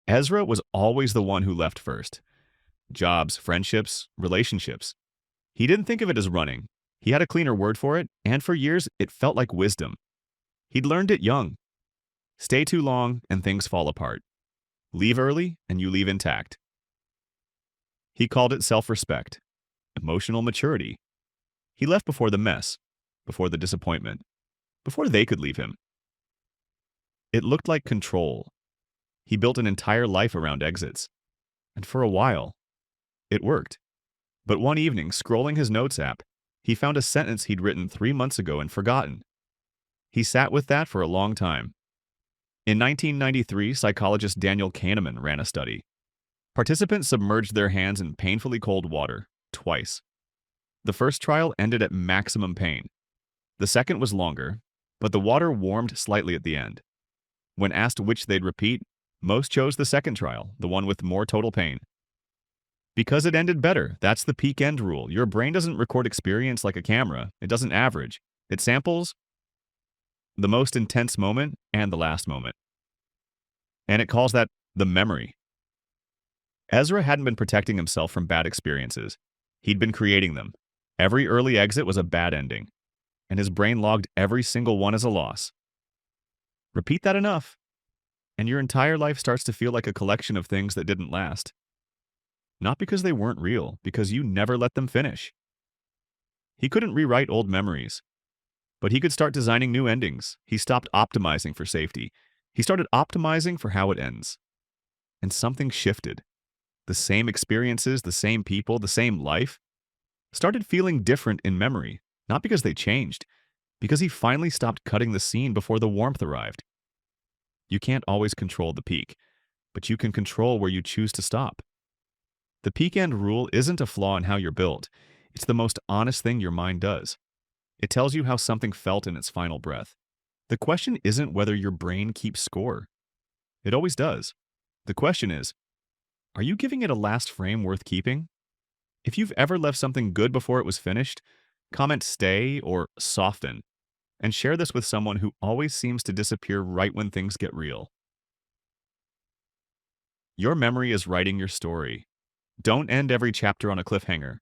Ezra was always the one who left first. Jobs, friendships, relationships. He didn't think of it as running. He had a cleaner word for it, and for years it felt like wisdom. He'd learned it young. Stay too long and things fall apart. Leave early and you leave intact. He called it self-respect, emotional maturity. He left before the mess, before the disappointment, before they could leave him. It looked like control. He built an entire life around exits. And for a while, it worked. But one evening, scrolling his notes app, he found a sentence he'd written 3 months ago and forgotten. He sat with that for a long time. In 1993, psychologist Daniel Kahneman ran a study. Participants submerged their hands in painfully cold water, twice. The first trial ended at maximum pain. The second was longer, but the water warmed slightly at the end. When asked which they'd repeat, most chose the second trial, the one with more total pain. Because it ended better, that's the peak end rule. Your brain doesn't record experience like a camera. It doesn't average. It samples the most intense moment and the last moment. And it calls that the memory. Ezra hadn't been protecting himself from bad experiences. He'd been creating them. Every early exit was a bad ending, and his brain logged every single one as a loss. Repeat that enough, and your entire life starts to feel like a collection of things that didn't last. Not because they weren't real, because you never let them finish. He couldn't rewrite old memories, but he could start designing new endings. He stopped optimizing for safety. He started optimizing for how it ends. And something shifted. The same experiences, the same people, the same life started feeling different in memory, not because they changed, because he finally stopped cutting the scene before the warmth arrived. You can't always control the peak, but you can control where you choose to stop. The peak end rule isn't a flaw in how you're built. It's the most honest thing your mind does. It tells you how something felt in its final breath. The question isn't whether your brain keeps score. It always does. The question is, are you giving it a last frame worth keeping? If you've ever left something good before it was finished, comment stay or soften, and share this with someone who always seems to disappear right when things get real. Your memory is writing your story. Don't end every chapter on a cliffhanger.